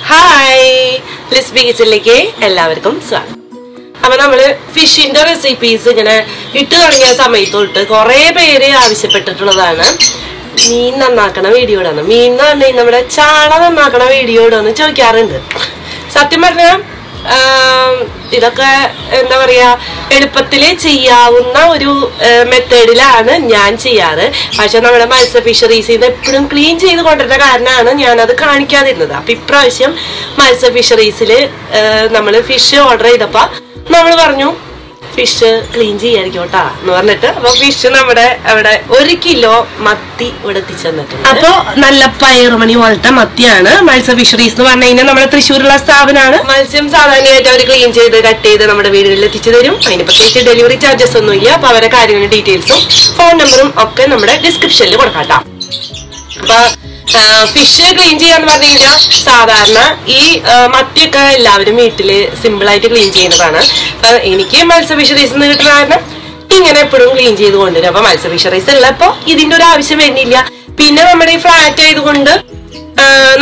Hi, let's begin today. Welcome, sir. We fish in the recipes. We have some video. ഇതൊക്കെ എന്താ പറയാ എളുപ്പത്തിലേ ചെയ്യാവുന്ന ഒരു മെത്തേഡിലാണ് ഞാൻ ചെയ്യാറ്. പക്ഷെ നമ്മുടെ മത്സ്യ ഫിഷറീസ് ഇത് എപ്പോഴും ക്ലീൻ ചെയ്ത് കൊണ്ടിരുന്ന കാരണമാണ് ഞാൻ അത് കാണിക്കാതിരുന്നത്. അപ്പൊ ഇപ്രാവശ്യം മത്സ്യ ഫിഷറീസിൽ നമ്മൾ ഫിഷ് ഓർഡർ ചെയ്തപ്പോ നമ്മൾ പറഞ്ഞു ഫിഷ് ക്ലീൻ ചെയ്യായിരിക്കും കേട്ടാ എന്ന് പറഞ്ഞിട്ട്. അപ്പൊ ഫിഷ് നമ്മുടെ അവിടെ 1 കിലോ മത്തി ഇവിടെ എത്തിച്ചു തന്നിട്ടുണ്ട്. അപ്പൊ നല്ല പയറുമണി പോലത്തെ മത്തിയാണ്. മത്സ്യ ഫിഷറീസ് എന്ന് പറഞ്ഞു കഴിഞ്ഞാൽ നമ്മുടെ തൃശ്ശൂരുള്ള സ്ഥാപനമാണ്. മത്സ്യം സാധാരണയായിട്ട് അവർ ക്ലീൻ ചെയ്ത് കട്ട് ചെയ്ത് നമ്മുടെ വീടുകളിൽ എത്തിച്ചു തരും. അതിന് പ്രത്യേകിച്ച് ഡെലിവറി ചാർജസ് ഒന്നും ഇല്ല. അപ്പൊ അവരുടെ കാര്യങ്ങളുടെ ഡീറ്റെയിൽസും ഫോൺ നമ്പറും ഒക്കെ നമ്മുടെ ഡിസ്ക്രിപ്ഷനിൽ കൊടുക്കാം. അപ്പൊ ഫിഷ് ക്ലീൻ ചെയ്യാന്ന് പറഞ്ഞു കഴിഞ്ഞാൽ സാധാരണ ഈ മത്തിയൊക്കെ എല്ലാവരും വീട്ടില് സിമ്പിൾ ആയിട്ട് ക്ലീൻ ചെയ്യുന്നതാണ്. എനിക്ക് മത്സ്യ ഫിഷറീസ് നിന്ന് കിട്ടുന്ന കാരണം ഇങ്ങനെ എപ്പോഴും ക്ലീൻ ചെയ്ത് കൊണ്ടുവരും. അപ്പൊ മത്സ്യ ഫിഷറീസ് ഉള്ളപ്പോ ഇതിന്റെ ഒരു ആവശ്യം വരുന്നില്ല. പിന്നെ നമ്മുടെ ഈ ഫ്ലാറ്റ് ആയതുകൊണ്ട്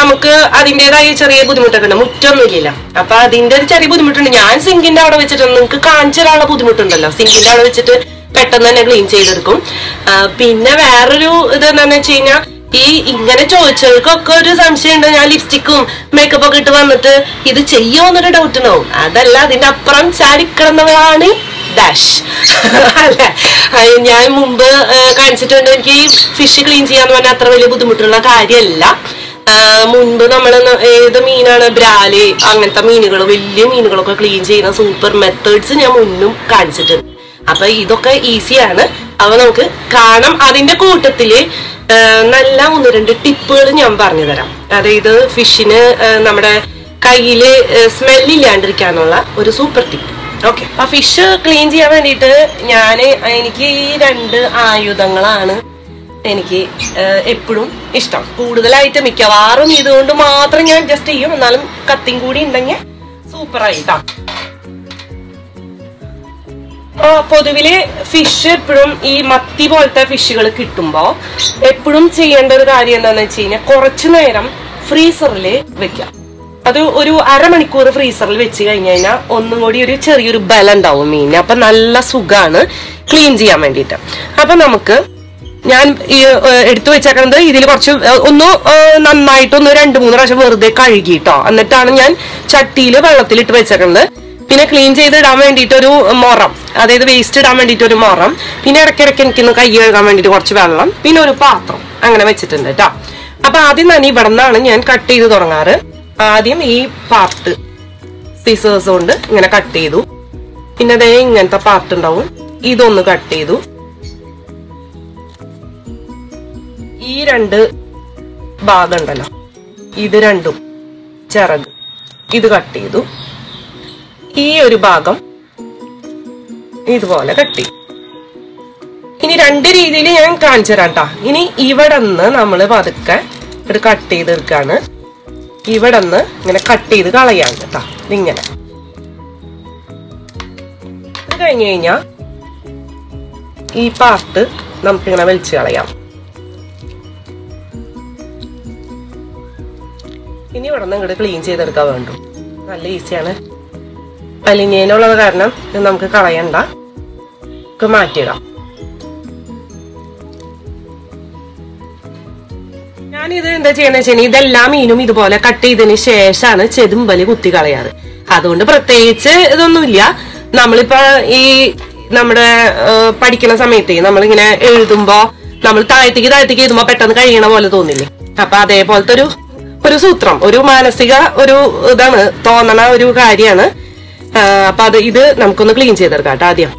നമുക്ക് അതിൻ്റെതായ ചെറിയ ബുദ്ധിമുട്ടൊക്കെ ഉണ്ട്. മുറ്റൊന്നും ഇല്ല. അപ്പൊ അതിന്റെ ഒരു ചെറിയ ബുദ്ധിമുട്ടുണ്ട്. ഞാൻ സിങ്കിന്റെ അവിടെ വെച്ചിട്ട് നിങ്ങൾക്ക് കാണിച്ചു തരാനുള്ള ബുദ്ധിമുട്ടുണ്ടല്ലോ. സിങ്കിന്റെ അവിടെ വെച്ചിട്ട് പെട്ടെന്ന് തന്നെ ക്ലീൻ ചെയ്തെടുക്കും. പിന്നെ വേറൊരു ഇത് എന്താണെന്ന് വെച്ച് കഴിഞ്ഞാൽ ഈ ഇങ്ങനെ ചോദിച്ചവർക്കൊക്കെ ഒരു സംശയം ഉണ്ട്. ഞാൻ ലിപ്സ്റ്റിക്കും മേക്കപ്പ് ഒക്കെ ഇട്ട് വന്നിട്ട് ഇത് ചെയ്യുമോന്നൊരു ഡൗട്ട് ഉണ്ടാവും. അതല്ല, അതിന്റെ അപ്പുറം ചാടിക്കിടന്നവരാണ് ഡാഷ് അല്ലെ. ഞാൻ മുമ്പ് കാണിച്ചിട്ടുണ്ട്. എനിക്ക് ഈ ഫിഷ് ക്ലീൻ ചെയ്യാന്ന് പറഞ്ഞാൽ അത്ര വലിയ ബുദ്ധിമുട്ടുള്ള കാര്യമല്ല. മുൻപ് നമ്മൾ ഏത് മീനാണ് ബ്രാല് അങ്ങനത്തെ മീനുകൾ വലിയ മീനുകളൊക്കെ ക്ലീൻ ചെയ്യുന്ന സൂപ്പർ മെത്തേഡ്സ് ഞാൻ മുന്നും കാണിച്ചിട്ടുണ്ട്. അപ്പൊ ഇതൊക്കെ ഈസിയാണ്. അപ്പൊ നമുക്ക് കാണാം. അതിന്റെ കൂട്ടത്തില് നല്ല 1-2 ടിപ്പുകൾ ഞാൻ പറഞ്ഞു തരാം. അതായത് ഫിഷിന് നമ്മുടെ കയ്യില് സ്മെല്ലില്ലാണ്ടിരിക്കാനുള്ള ഒരു സൂപ്പർ ടിപ്പ്. ഓക്കെ, അപ്പൊ ഫിഷ് ക്ലീൻ ചെയ്യാൻ വേണ്ടിയിട്ട് എനിക്ക് ഈ 2 ആയുധങ്ങളാണ് എനിക്ക് എപ്പോഴും ഇഷ്ടം. കൂടുതലായിട്ട് മിക്കവാറും ഇതുകൊണ്ട് മാത്രം ഞാൻ ജസ്റ്റ് ചെയ്യും. എന്നാലും കത്തിയും കൂടി ഉണ്ടെങ്കിൽ സൂപ്പറായിട്ടാ. പൊതുവില് ഫിഷ് എപ്പോഴും ഈ മത്തി പോലത്തെ ഫിഷുകൾ കിട്ടുമ്പോ എപ്പോഴും ചെയ്യേണ്ട ഒരു കാര്യം എന്താന്ന് വെച്ച് കഴിഞ്ഞാൽ കുറച്ചു നേരം ഫ്രീസറിൽ വെക്കാം. അത് ഒരു അരമണിക്കൂർ ഫ്രീസറിൽ വെച്ച് കഴിഞ്ഞു കഴിഞ്ഞാൽ ഒന്നും കൂടി ഒരു ചെറിയൊരു ബലം ഉണ്ടാവും മീനിന്. അപ്പൊ നല്ല സുഖാണ് ക്ലീൻ ചെയ്യാൻ വേണ്ടിയിട്ട്. അപ്പൊ നമുക്ക് ഞാൻ എടുത്തു വെച്ചേക്കുന്നത് ഇതിൽ കുറച്ച് നന്നായിട്ടൊന്ന് 2-3 പ്രാവശ്യം വെറുതെ കഴുകിട്ടോ. എന്നിട്ടാണ് ഞാൻ ചട്ടിയിൽ വെള്ളത്തിലിട്ട് വെച്ചേക്കുന്നത്. പിന്നെ ക്ലീൻ ചെയ്ത് ഇടാൻ വേണ്ടിയിട്ട് ഒരു മൊറം, അതായത് വേസ്റ്റ് ഇടാൻ വേണ്ടിയിട്ട് ഒരു മൊറം, പിന്നെ ഇടയ്ക്കിടയ്ക്ക് എനിക്കൊന്ന് കൈ കഴുകാൻ വേണ്ടിയിട്ട് കുറച്ച് വെള്ളം, പിന്നെ ഒരു പാത്രം അങ്ങനെ വെച്ചിട്ടുണ്ട് കേട്ടോ. അപ്പൊ ആദ്യം തന്നെ ഇവിടെ നിന്നാണ് ഞാൻ കട്ട് ചെയ്ത് തുടങ്ങാറ്. ആദ്യം ഈ പാർട്ട് സിസേഴ്സ് കൊണ്ട് ഇങ്ങനെ കട്ട് ചെയ്തു. പിന്നെ അതേ ഇങ്ങനത്തെ പാർട്ട് ഉണ്ടാവും, ഇതൊന്ന് കട്ട് ചെയ്തു. ഈ 2 ഭാഗം ഉണ്ടല്ലോ, ഇത് രണ്ടും ചിറക്, ഇത് കട്ട് ചെയ്തു. ഈ ഒരു ഭാഗം ഇതുപോലെ കട്ട് ചെയ്യും. ഇനി 2 രീതിയിൽ ഞാൻ കാണിച്ചു തരാം കേട്ടോ. ഇനി ഇവിടെ നിന്ന് നമ്മള് പതുക്കെ ഇത് കട്ട് ചെയ്തെടുക്കാണ്. ഇവിടെ നിന്ന് ഇങ്ങനെ കട്ട് ചെയ്ത് കളയാണ് കേട്ടോ. ഇതിങ്ങനെ ഇത് കഴിഞ്ഞു കഴിഞ്ഞാ ഈ പാർട്ട് നമുക്കിങ്ങനെ വലിച്ചു കളയാം. ഇനി ഇവിടെ നിന്ന് ഇങ്ങോട്ട് ക്ലീൻ ചെയ്തെടുക്കാൻ വേണ്ടു. നല്ല ഈസിയാണ്. അലിഞ്ഞേനുള്ളത് കാരണം ഇത് നമുക്ക് കളയണ്ട, മാറ്റിയിടാം. ഞാനിത് എന്താ ചെയ്യണമെന്ന് വെച്ചാൽ ഇതെല്ലാം മീനും ഇതുപോലെ കട്ട് ചെയ്തതിന് ശേഷമാണ് ചെതുമ്പല് കുത്തി കളയാറ്. അതുകൊണ്ട് പ്രത്യേകിച്ച് ഇതൊന്നുമില്ല. നമ്മളിപ്പോ ഈ നമ്മുടെ പഠിക്കുന്ന സമയത്ത് നമ്മളിങ്ങനെ എഴുതുമ്പോ നമ്മൾ താഴത്തേക്ക് എഴുതുമ്പോ പെട്ടെന്ന് കഴിയണ പോലെ തോന്നില്ലേ? അപ്പൊ അതേപോലത്തെ ഒരു സൂത്രം, ഒരു മാനസിക ഒരു ഇതാണ്, തോന്നണ ഒരു കാര്യമാണ്. അപ്പൊ ഇത് നമുക്കൊന്ന് ക്ലീൻ ചെയ്തെടുക്കാം കേട്ടോ ആദ്യം.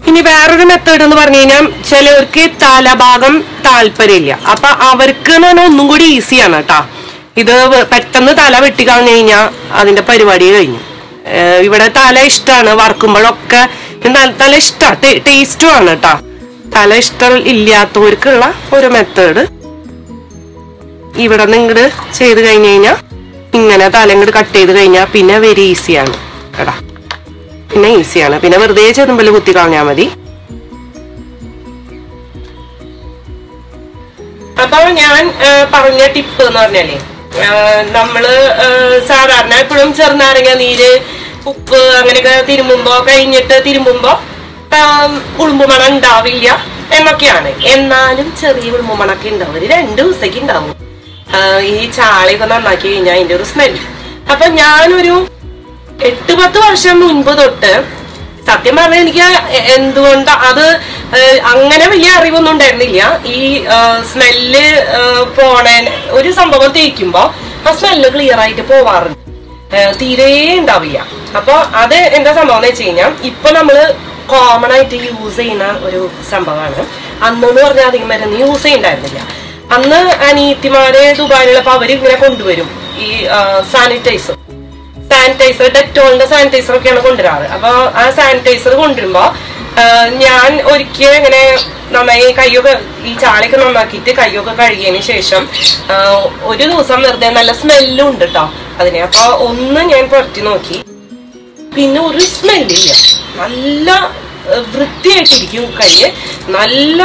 ഇനി വേറൊരു മെത്തേഡ് എന്ന് പറഞ്ഞു കഴിഞ്ഞാൽ ചിലവർക്ക് തലഭാഗം താല്പര്യമില്ല. അപ്പൊ അവർക്ക് ഒന്നും കൂടി ഈസിയാണ് കേട്ടാ. ഇത് പെട്ടെന്ന് തല വെട്ടിക്കളഞ്ഞു കഴിഞ്ഞാൽ അതിന്റെ പരിപാടി കഴിഞ്ഞു. ഇവിടെ തല ഇഷ്ടമാണ്, വറുക്കുമ്പോഴൊക്കെ തല ഇഷ്ടമാണ്, ടേസ്റ്റും ആണ് കേട്ടോ. തല ഇഷ്ടം ഇല്ലാത്തവർക്കുള്ള ഒരു മെത്തേഡ് ഇവിടെ നിങ്ങട് ചെയ്ത് കഴിഞ്ഞു കഴിഞ്ഞാൽ ഇങ്ങനെ തല ഇങ്ങോട്ട് കട്ട് ചെയ്ത് കഴിഞ്ഞാൽ പിന്നെ വെരി ഈസിയാണ് കേട്ടാ. പിന്നെ ഈസിയാണ്, പിന്നെ വെറുതെ ചെതുമ്പല് കുത്തി കളഞ്ഞാൽ മതി. അപ്പൊ ഞാൻ പറഞ്ഞ ടിപ്പ് എന്ന് പറഞ്ഞാലേ, നമ്മള് സാധാരണ എപ്പോഴും ചെറുനാരങ്ങ നീര്, ഉപ്പ് അങ്ങനെയൊക്കെ കഴിഞ്ഞിട്ട് തിരുമ്പുമ്പോ ഉളുമ്പുമണം ഉണ്ടാവില്ല എന്നൊക്കെയാണ്. എന്നാലും ചെറിയ ഉളുമ്പുമണൊക്കെ ഉണ്ടാവും, ഒരു 2 ദിവസത്തേക്ക് ഉണ്ടാവും ഈ ചാളയൊക്കെ നന്നാക്കി കഴിഞ്ഞാൽ അതിന്റെ ഒരു സ്മെല്ല്. അപ്പൊ ഞാനൊരു 8-10 വർഷം മുൻപ് തൊട്ട് സത്യം പറഞ്ഞാൽ എനിക്ക് എന്തുകൊണ്ട് അത് അങ്ങനെ വലിയ അറിവൊന്നും ഉണ്ടായിരുന്നില്ല. ഈ സ്മെല്ല് പോണ ഒരു സംഭവം തേക്കുമ്പോ ആ സ്മെല്ല് ക്ലിയർ ആയിട്ട് പോവാറുണ്ട്, തീരെ ഉണ്ടാവില്ല. അപ്പൊ അത് എന്താ സംഭവം എന്ന് വെച്ച് കഴിഞ്ഞാൽ ഇപ്പൊ നമ്മള് കോമൺ ആയിട്ട് യൂസ് ചെയ്യുന്ന ഒരു സംഭവമാണ്. അന്നെന്ന് പറഞ്ഞാൽ അധികം മരുന്ന് യൂസ് ചെയ്യണ്ടായിരുന്നില്ല. അന്ന് അനീത്തിമാര് ദുബായിലുള്ളപ്പോ അവര് ഇങ്ങനെ കൊണ്ടുവരും ഈ സാനിറ്റൈസർ, ഡെറ്റോളിന്റെ സാനിറ്റൈസർ ഒക്കെയാണ് കൊണ്ടുവരാറ്. അപ്പൊ ആ സാനിറ്റൈസർ കൊണ്ടുവരുമ്പോ ഞാൻ ഒരിക്കൽ ഇങ്ങനെ നന്നായി കയ്യൊക്കെ ഈ ചാളയൊക്കെ നന്നാക്കിയിട്ട് കയ്യൊക്കെ കഴുകിയതിന് ശേഷം ഒരു ദിവസം വെറുതെ നല്ല സ്മെല്ലും ഉണ്ട് കേട്ടോ അതിന്. അപ്പൊ ഒന്ന് ഞാൻ പുരട്ടി നോക്കി, പിന്നെ ഒരു സ്മെല്ലില്ല, നല്ല വൃത്തിയായിട്ടിരിക്കും കയ്യ്, നല്ല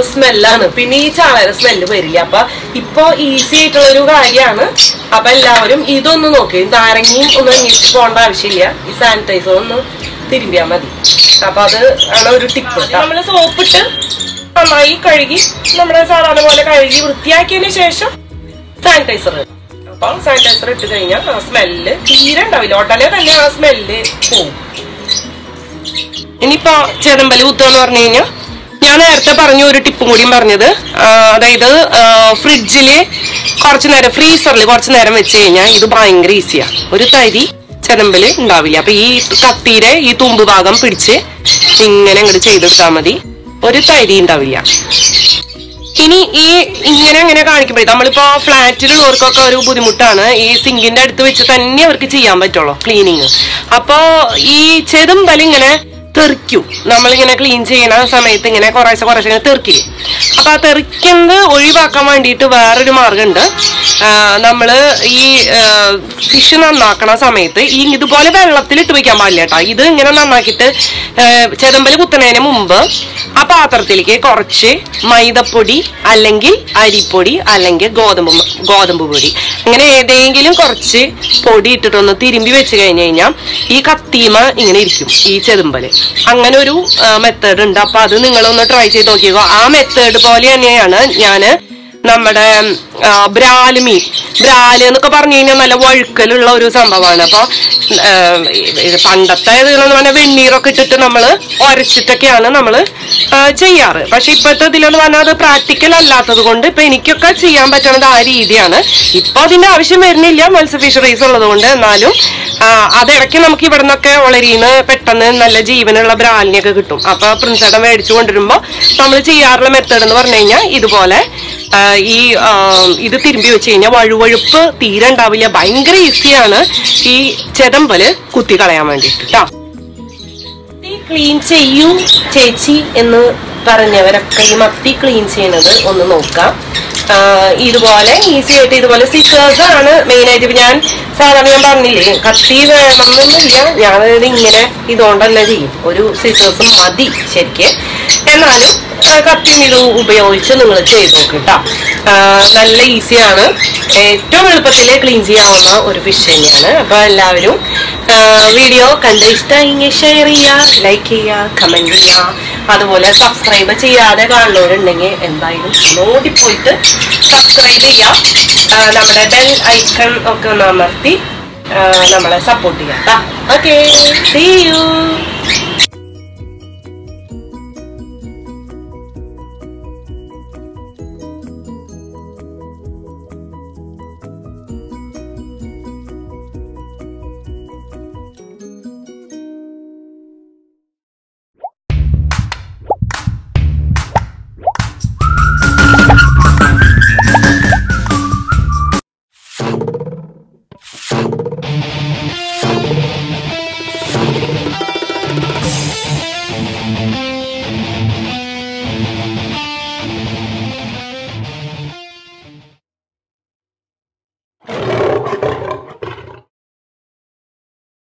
സ്മെല്ലാണ്, പിന്നെ ഈ ചാളയുടെ സ്മെല്ല് വരില്ല. അപ്പൊ ഇപ്പൊ ഈസി ആയിട്ടുള്ള ഒരു കാര്യമാണ്. അപ്പൊ എല്ലാവരും ഇതൊന്ന് നോക്കി, നാരങ്ങയും ഒന്നും അന്വേഷിച്ച് പോകേണ്ട ആവശ്യമില്ല, ഈ സാനിറ്റൈസർ ഒന്ന് തിരുമ്പിയാൽ മതി. അപ്പൊ അത് ആണ് ഒരു ടിപ്പ്. നമ്മള് സോപ്പിട്ട് നന്നായി കഴുകി നമ്മുടെ സാധാരണ പോലെ കഴുകി വൃത്തിയാക്കിയതിന് ശേഷം സാനിറ്റൈസർ. അപ്പൊ സാനിറ്റൈസർ ഇട്ട് കഴിഞ്ഞാൽ ആ സ്മെല്ല് തീരെ ഉണ്ടാവില്ല, ഉടനെ തന്നെ ആ സ്മെല്ല് പോവും. ഇനിയിപ്പോ ചെതമ്പല് കുത്തുക എന്ന് പറഞ്ഞു കഴിഞ്ഞാൽ ഞാൻ നേരത്തെ പറഞ്ഞു ഒരു ടിപ്പും കൂടിയും പറഞ്ഞത്, അതായത് ഫ്രിഡ്ജില് കുറച്ചു നേരം, ഫ്രീസറിൽ കുറച്ചു നേരം വെച്ച് കഴിഞ്ഞാൽ ഇത് ഭയങ്കര ഈസിയാ, ഒരു തരി ചെതമ്പല് ഉണ്ടാവില്ല. അപ്പൊ ഈ കത്തിയുടെ ഈ തുമ്പ് ഭാഗം പിടിച്ച് ഇങ്ങനെ അങ്ങോട്ട് ചെയ്തെടുത്താൽ മതി, ഒരു തരി ഉണ്ടാവില്ല. ഇനി ഈ ഇങ്ങനെ കാണിക്കുമ്പോഴേ നമ്മളിപ്പോ ഫ്ലാറ്റിലുള്ളവർക്കൊക്കെ ഒരു ബുദ്ധിമുട്ടാണ്, ഈ സിങ്കിന്റെ അടുത്ത് വെച്ച് തന്നെ അവർക്ക് ചെയ്യാൻ പറ്റുള്ളൂ ക്ലീനിങ്. അപ്പൊ ഈ ചെതുമ്പല് ഇങ്ങനെ തെറിക്കും, നമ്മളിങ്ങനെ ക്ലീൻ ചെയ്യണ സമയത്ത് ഇങ്ങനെ കുറേശ്ശെ ഇങ്ങനെ തെറിക്കില്ലേ. അപ്പൊ ആ തെറിക്കുന്നത് ഒഴിവാക്കാൻ വേണ്ടിയിട്ട് വേറൊരു മാർഗമുണ്ട്. നമ്മള് ഈ ഫിഷ് നന്നാക്കണ സമയത്ത് ഈ ഇതുപോലെ വെള്ളത്തിലിട്ട് വെക്കാൻ പാടില്ല കേട്ടോ. ഇത് ഇങ്ങനെ നന്നാക്കിയിട്ട് ചെതമ്പല് കുത്തുന്നതിന് മുമ്പ് ആ പാത്രത്തിലേക്ക് കുറച്ച് മൈദപ്പൊടി അല്ലെങ്കിൽ അരിപ്പൊടി അല്ലെങ്കിൽ ഗോതമ്പ് പൊടി, അങ്ങനെ ഏതെങ്കിലും കുറച്ച് പൊടി ഇട്ടിട്ടൊന്ന് തിരുമ്പി വെച്ച് കഴിഞ്ഞ് കഴിഞ്ഞാൽ ഈ കത്തീമ ഇങ്ങനെ ഇരിക്കും ഈ ചെതുമ്പല്. അങ്ങനെ ഒരു മെത്തേഡ് ഉണ്ട്. അപ്പൊ അത് നിങ്ങളൊന്ന് ട്രൈ ചെയ്ത് നോക്കിക്കോ. ആ മെത്തേഡ് പോലെ തന്നെയാണ് ഞാന് നമ്മുടെ ബ്രാല് എന്നൊക്കെ പറഞ്ഞു കഴിഞ്ഞാൽ നല്ല വഴുക്കലുള്ള ഒരു സംഭവമാണ്. അപ്പൊ പണ്ടത്തെ ഇതിലെന്ന് പറഞ്ഞാൽ വെണ്ണീറൊക്കെ ഇട്ടിട്ട് നമ്മള് ഉരച്ചിട്ടൊക്കെയാണ് നമ്മള് ചെയ്യാറ്. പക്ഷെ ഇപ്പോഴത്തെ ഇതിലെന്ന് പറഞ്ഞാൽ അത് പ്രാക്ടിക്കൽ അല്ലാത്തത് കൊണ്ട് ഇപ്പൊ എനിക്കൊക്കെ ചെയ്യാൻ പറ്റുന്നത് ആ രീതിയാണ്. ഇപ്പൊ അതിന്റെ ആവശ്യം വരുന്നില്ല മത്സ്യ ഫിഷറീസ് ഉള്ളത് കൊണ്ട്. എന്നാലും അതിടയ്ക്ക് നമുക്ക് ഇവിടെ നിന്നൊക്കെ വളരീന്ന് പെട്ടെന്ന് നല്ല ജീവനുള്ള ബ്രാലിനെയൊക്കെ കിട്ടും. അപ്പൊ പ്രിൻസേട്ടൻ മേടിച്ചു കൊണ്ടുവരുമ്പോ നമ്മൾ ചെയ്യാറുള്ള മെത്തേഡ് എന്ന് പറഞ്ഞു കഴിഞ്ഞാൽ ഇതുപോലെ ഈ ഇത് തിരുമ്പി വെച്ച് കഴിഞ്ഞാൽ വഴുവഴുപ്പ് തീരെ ഉണ്ടാവില്ല, ഭയങ്കര ഈസിയാണ് ഈ ചെതമ്പല് കുത്തി കളയാൻ വേണ്ടിട്ട് കേട്ടോ. ക്ലീൻ ചെയ്യൂ ചേച്ചി എന്ന് പറഞ്ഞവരൊക്കെ ഈ മത്തി ക്ലീൻ ചെയ്യുന്നത് ഒന്ന് നോക്കാം. ഇതുപോലെ ഈസി ആയിട്ട് ഇതുപോലെ സിസേഴ്സ് ആണ് മെയിൻ ആയിട്ട്. ഞാൻ സാധാരണ ഞാൻ പറഞ്ഞില്ലേ കത്തി വേണമെന്നൊന്നുമില്ല, ഞാനത് ഇങ്ങനെ ഇതുകൊണ്ട് തന്നെ ചെയ്യും, ഒരു സിസേഴ്സ് മതി ശരിക്ക്. എന്നാലും കത്തി ഇത് ഉപയോഗിച്ച് നിങ്ങൾ ചെയ്ത് നോക്ക് കേട്ടോ. നല്ല ഈസിയാണ്, ഏറ്റവും എളുപ്പത്തിൽ ക്ലീൻ ചെയ്യാവുന്ന ഒരു ഫിഷ് തന്നെയാണ്. അപ്പൊ എല്ലാവരും വീഡിയോ കണ്ട് ഇഷ്ടമെങ്കിൽ ഷെയർ ചെയ്യുക, ലൈക്ക് ചെയ്യുക, കമന്റ് ചെയ്യുക. അതുപോലെ സബ്സ്ക്രൈബ് ചെയ്യാതെ കാണുന്നവരുണ്ടെങ്കിൽ എന്തായാലും ഓടിപ്പോയിട്ട് സബ്സ്ക്രൈബ് ചെയ്യാം. നമ്മുടെ ബെൽ ഐക്കൺ ഒക്കെ ഒന്ന് അമർത്തി നമ്മളെ സപ്പോർട്ട് ചെയ്യാം. Okay, see U.